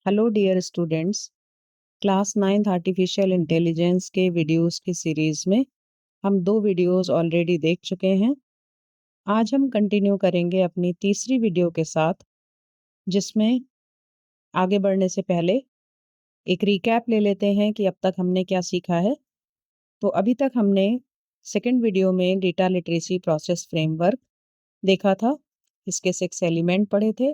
Hello dear students. Class 9th artificial intelligence के videos की series में हम 2 वीडियोस ऑलरेडी देख चुके हैं। आज हम कंटिन्यू करेंगे अपनी तीसरी वीडियो के साथ, जिसमें आगे बढ़ने से पहले एक रिकैप ले लेते हैं कि अब तक हमने क्या सीखा है। तो अभी तक हमने सेकंड वीडियो में डेटा लिटरेसी प्रोसेस फ्रेमवर्क देखा था। इसके 6 एलिमेंट पढ़े थे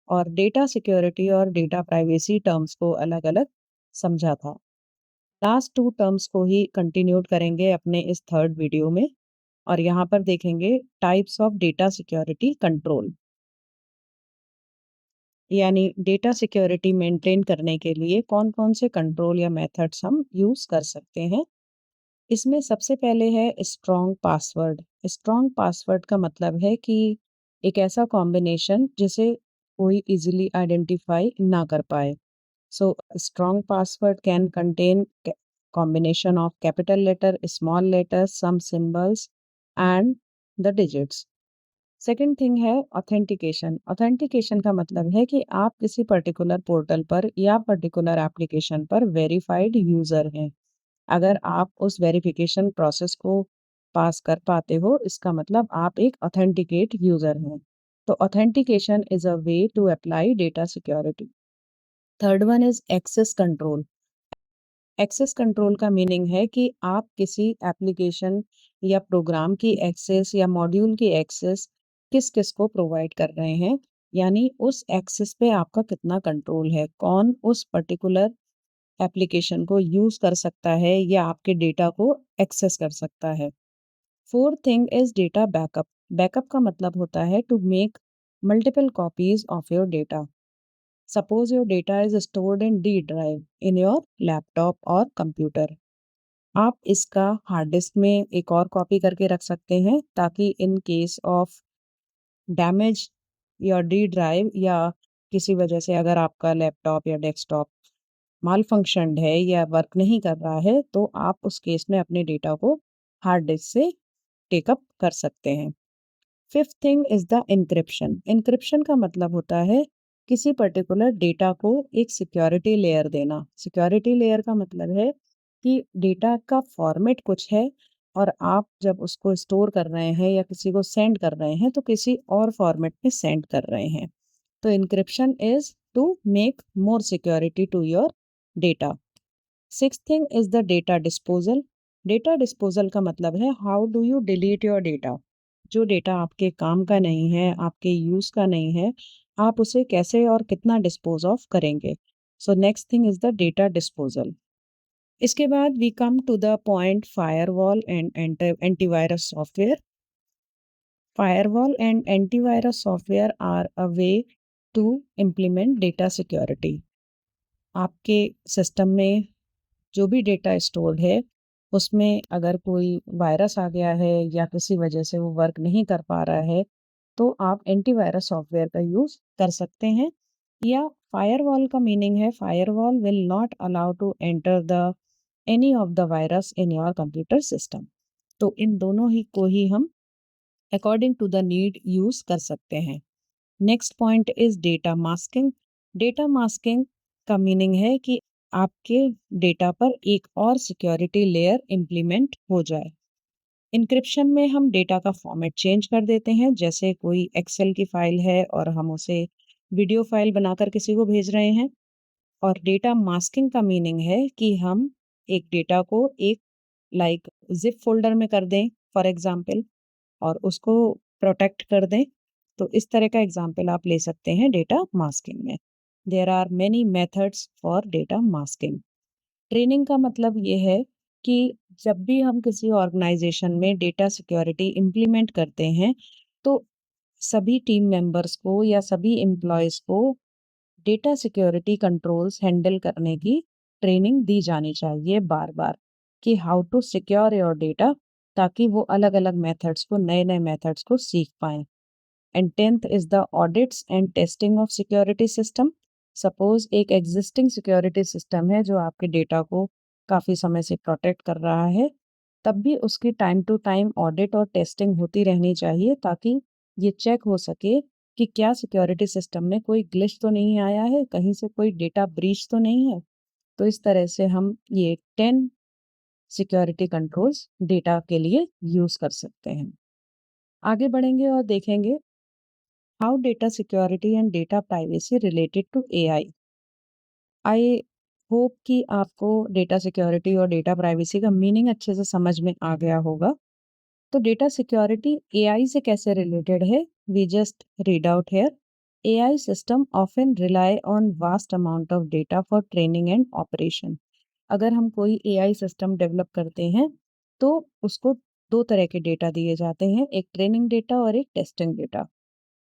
और डेटा सिक्योरिटी और डेटा प्राइवेसी टर्म्स को अलग-अलग समझा था। लास्ट 2 टर्म्स को ही कंटिन्यूड करेंगे अपने इस थर्ड वीडियो में और यहाँ पर देखेंगे types of data security control, यानी डेटा सिक्योरिटी मेंटेन करने के लिए कौन-कौन से कंट्रोल या मेथड्स हम यूज़ कर सकते हैं। इसमें सबसे पहले है स्ट्रॉन्ग पासवर्ड। स्ट्रॉन्ग पासवर्ड का मतलब है कि एक ऐसा कॉम्बिनेशन जिसे कोई इजीली आइडेंटिफाई ना कर पाए। So, a strong password can contain combination of capital letter, small letters, some symbols, and the digits. Second thing है ऑथेंटिकेशन। ऑथेंटिकेशन का मतलब है कि आप किसी पर्टिकुलर पोर्टल पर या पर्टिकुलर एप्लीकेशन पर वेरीफाइड यूजर हैं। अगर आप उस वेरिफिकेशन प्रोसेस को पास कर पाते हो, इसका मतलब आप एक ऑथेंटिकेट यूजर हैं। तो authentication is a way to apply data security. Third one is access control. Access control का मीनिंग है कि आप किसी एप्लीकेशन या प्रोग्राम की एक्सेस या मॉड्यूल की एक्सेस किस किस को प्रोवाइड कर रहे हैं, यानी उस एक्सेस पे आपका कितना कंट्रोल है, कौन उस पर्टिकुलर एप्लीकेशन को यूज कर सकता है या आपके डेटा को एक्सेस कर सकता है। Fourth thing is data backup. Backup का मतलब होता है to make multiple copies of your data. Suppose your data is stored in D drive in your laptop or computer. आप इसका हार्ड डिस्क में एक और कॉपी करके रख सकते हैं ताकि इन केस ऑफ डैमेज या डी ड्राइव या किसी वजह से अगर आपका लैपटॉप या डेस्कटॉप माल फंक्शनड है या वर्क नहीं कर रहा है, तो आप उस केस में अपने डेटा को हार्ड डिस्क से टेकअप कर सकते हैं। Fifth thing is the encryption. Encryption का मतलब होता है किसी पर्टिकुलर डेटा को एक सिक्योरिटी लेयर देना। सिक्योरिटी लेयर का मतलब है कि डेटा का फॉर्मेट कुछ है और आप जब उसको स्टोर कर रहे हैं या किसी को सेंड कर रहे हैं तो किसी और फॉर्मेट में सेंड कर रहे हैं। तो encryption is to make more security to your data. Sixth thing is the data disposal. Data disposal का मतलब है how do you delete your data. जो डेटा आपके काम का नहीं है, आपके यूज का नहीं है, आप उसे कैसे और कितना डिस्पोज ऑफ करेंगे। So next thing is the data disposal. इसके बाद we come to the point firewall and antivirus software. Firewall and antivirus software are a way to implement data security. आपके सिस्टम में जो भी डेटा स्टोर्ड है, उसमें अगर कोई वायरस आ गया है या किसी वजह से वो वर्क नहीं कर पा रहा है, तो आप एंटीवायरस सॉफ्टवेयर का यूज़ कर सकते हैं। या फायरवॉल का मीनिंग है firewall will not allow to enter the any of the virus in your computer system. तो इन दोनों ही को ही हम according to the need use कर सकते हैं। Next point is data masking. Data masking का मीनिंग है कि आपके डेटा पर एक और सिक्योरिटी लेयर इंप्लीमेंट हो जाए। इंक्रिप्शन में हम डेटा का फॉर्मेट चेंज कर देते हैं। जैसे कोई एक्सेल की फाइल है और हम उसे वीडियो फाइल बनाकर किसी को भेज रहे हैं। और डेटा मास्किंग का मीनिंग है कि हम एक डेटा को एक जिप फोल्डर में कर दें फॉर एग्जांपल, और उसको प्रोटेक्ट कर दें। तो इस तरह का एग्जाम्पल आप ले सकते हैं डेटा मास्किंग में। There are many methods for data masking. Training का मतलब ये है कि जब भी हम किसी ऑर्गेनाइजेशन में डेटा सिक्योरिटी इम्प्लीमेंट करते हैं, तो सभी टीम मेंबर्स को या सभी एम्प्लॉयज़ को डेटा सिक्योरिटी कंट्रोल्स हैंडल करने की ट्रेनिंग दी जानी चाहिए बार-बार, कि how to secure your data, ताकि वो अलग-अलग मेथड्स को, नए-नए मेथड्स को सीख पाएँ। And 10th is the audits and testing of security system. Suppose एक एग्जिस्टिंग सिक्योरिटी सिस्टम है जो आपके डेटा को काफ़ी समय से प्रोटेक्ट कर रहा है, तब भी उसकी टाइम टू टाइम ऑडिट और टेस्टिंग होती रहनी चाहिए ताकि ये चेक हो सके कि क्या सिक्योरिटी सिस्टम में कोई ग्लिच तो नहीं आया है, कहीं से कोई डेटा ब्रीच तो नहीं है। तो इस तरह से हम ये 10 सिक्योरिटी कंट्रोल्स डेटा के लिए यूज़ कर सकते हैं। आगे बढ़ेंगे और देखेंगे how data security and data privacy related to AI. I hope कि आपको डेटा सिक्योरिटी और डेटा प्राइवेसी का मीनिंग अच्छे से समझ में आ गया होगा। तो डेटा सिक्योरिटी एआई से कैसे रिलेटेड है, we just read out here. AI system often rely on vast amount of data for training and operation. अगर हम कोई एआई सिस्टम डेवलप करते हैं तो उसको दो तरह के डेटा दिए जाते हैं, एक ट्रेनिंग डेटा और एक टेस्टिंग डेटा।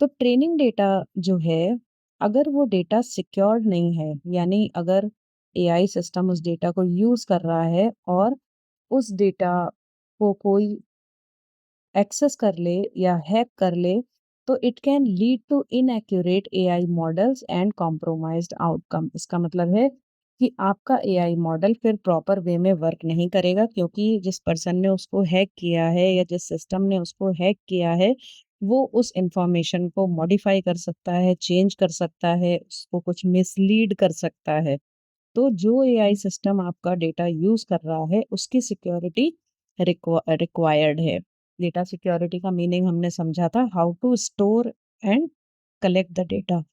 तो ट्रेनिंग डेटा जो है, अगर वो डेटा सिक्योर्ड नहीं है, यानी अगर एआई सिस्टम उस डेटा को यूज़ कर रहा है और उस डेटा को कोई एक्सेस कर ले या हैक कर ले, तो it can lead to inaccurate AI models and compromised outcome. इसका मतलब है कि आपका एआई मॉडल फिर प्रॉपर वे में वर्क नहीं करेगा, क्योंकि जिस पर्सन ने उसको हैक किया है या जिस सिस्टम ने उसको हैक किया है, वो उस इंफॉर्मेशन को मॉडिफाई कर सकता है, चेंज कर सकता है, उसको कुछ मिसलीड कर सकता है। तो जो एआई सिस्टम आपका डेटा यूज़ कर रहा है, उसकी सिक्योरिटी रिक्वायर्ड है। डेटा सिक्योरिटी का मीनिंग हमने समझा था, how to store and collect the data.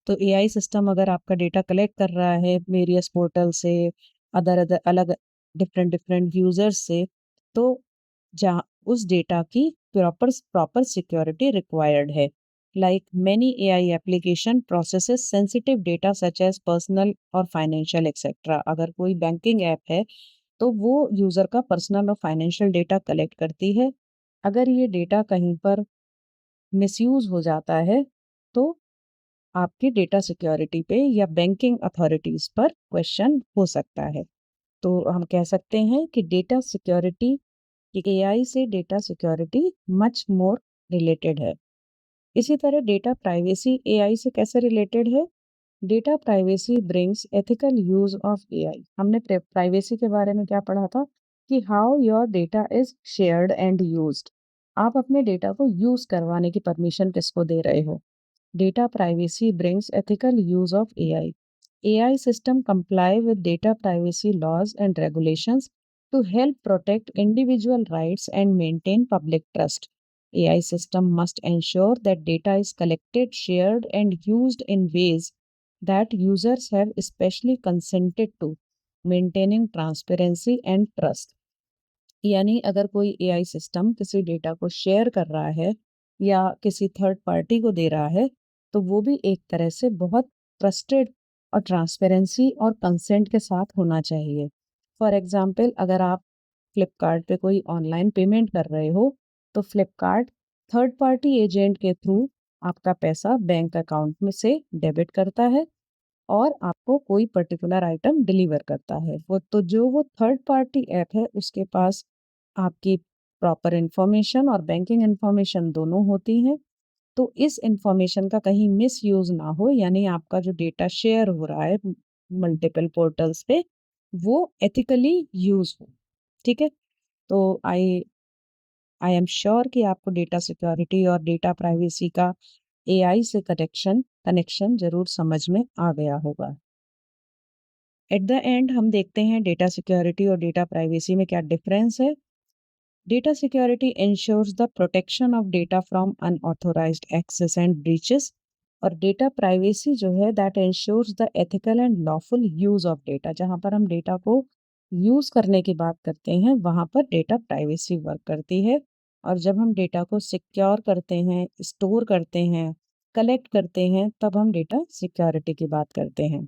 तो एआई सिस्टम अगर आपका डेटा कलेक्ट कर रहा है वेरियस पोर्टल से, अदर अदर अलग डिफरेंट डिफरेंट यूजर्स से, तो जहाँ उस डेटा की प्रॉपर प्रॉपर सिक्योरिटी रिक्वायर्ड है। Like many AI application processes sensitive data such as personal और फाइनेंशियल एक्सेट्रा। अगर कोई बैंकिंग ऐप है तो वो यूजर का पर्सनल और फाइनेंशियल डेटा कलेक्ट करती है। अगर ये डेटा कहीं पर मिसयूज हो जाता है तो आपकी डेटा सिक्योरिटी पे या बैंकिंग अथॉरिटीज पर क्वेश्चन हो सकता है। तो हम कह सकते हैं कि डेटा सिक्योरिटी एआई से data security much more related है। इसी तरह डेटा प्राइवेसी एआई से कैसे रिलेटेड है। Data privacy brings ethical use of AI. हमने प्राइवेसी के बारे में क्या पढ़ा था कि how your data is shared and used. आप अपने डेटा को यूज करवाने की परमिशन किसको दे रहे हो। Data privacy brings ethical use of AI. AI system comply with data privacy laws and regulations to help protect individual rights and maintain public trust. AI system must ensure that data is collected, shared, and used in ways that users have especially consented to, maintaining transparency and trust. यानी अगर कोई AI system किसी data को share कर रहा है या किसी थर्ड पार्टी को दे रहा है, तो वो भी एक तरह से बहुत ट्रस्टेड और ट्रांसपेरेंसी और कंसेंट के साथ होना चाहिए। फॉर एग्जांपल, अगर आप फ्लिपकार्ट पे कोई ऑनलाइन पेमेंट कर रहे हो, तो फ्लिपकार्ट थर्ड पार्टी एजेंट के थ्रू आपका पैसा बैंक अकाउंट में से डेबिट करता है और आपको कोई पर्टिकुलर आइटम डिलीवर करता है। वो थर्ड पार्टी ऐप है, उसके पास आपकी प्रॉपर इन्फॉर्मेशन और बैंकिंग इन्फॉर्मेशन दोनों होती हैं। तो इस इन्फॉर्मेशन का कहीं मिसयूज़ ना हो, यानी आपका जो डेटा शेयर हो रहा है मल्टीपल पोर्टल्स पे, वो एथिकली यूज़ हो। ठीक है? तो आई आई एम श्योर कि आपको डेटा सिक्योरिटी और डेटा प्राइवेसी का एआई से कनेक्शन ज़रूर समझ में आ गया होगा। एट द एंड हम देखते हैं डेटा सिक्योरिटी और डेटा प्राइवेसी में क्या डिफरेंस है। Data security ensures the protection of data from unauthorized access and breaches, और डेटा प्राइवेसी जो है that ensures the ethical and lawful use of data। जहाँ पर हम डेटा को यूज करने की बात करते हैं वहाँ पर डेटा प्राइवेसी वर्क करती है। और जब हम डेटा को सिक्योर करते हैं, स्टोर करते हैं, कलेक्ट करते हैं, तब हम डेटा सिक्योरिटी की बात करते हैं।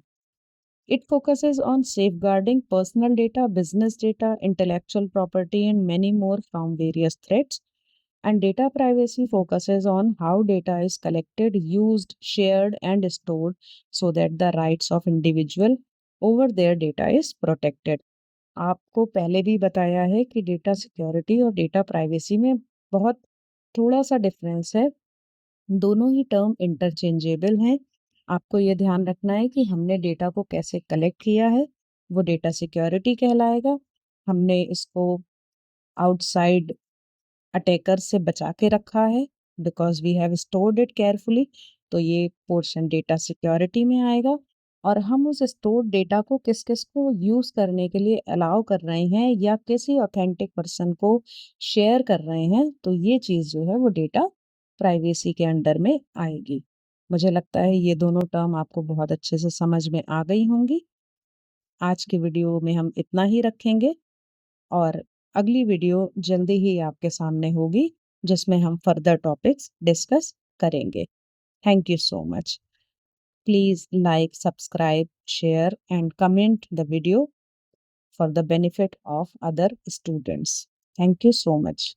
It focuses on safeguarding personal data, business data, intellectual property, and many more from various threats. And data privacy focuses on how data is collected, used, shared, and stored so that the rights of individual over their data is protected. आपको पहले भी बताया है कि data security और data privacy में बहुत थोड़ा सा डिफरेंस है। दोनों ही टर्म इंटरचेंजेबल हैं। आपको ये ध्यान रखना है कि हमने डेटा को कैसे कलेक्ट किया है, वो डेटा सिक्योरिटी कहलाएगा। हमने इसको आउटसाइड अटैकर से बचा के रखा है because we have stored it carefully. तो ये पोर्शन डेटा सिक्योरिटी में आएगा और हम उस स्टोर्ड डेटा को किस-किस को यूज़ करने के लिए अलाउ कर रहे हैं या किसी ऑथेंटिक पर्सन को शेयर कर रहे हैं, तो ये चीज़ जो है वो डेटा प्राइवेसी के अंडर में आएगी। मुझे लगता है ये दोनों टर्म आपको बहुत अच्छे से समझ में आ गई होंगी। आज की वीडियो में हम इतना ही रखेंगे और अगली वीडियो जल्दी ही आपके सामने होगी, जिसमें हम फर्दर टॉपिक्स डिस्कस करेंगे। Thank you so much. Please like, subscribe, share, and comment the video for the benefit of other students. Thank you so much.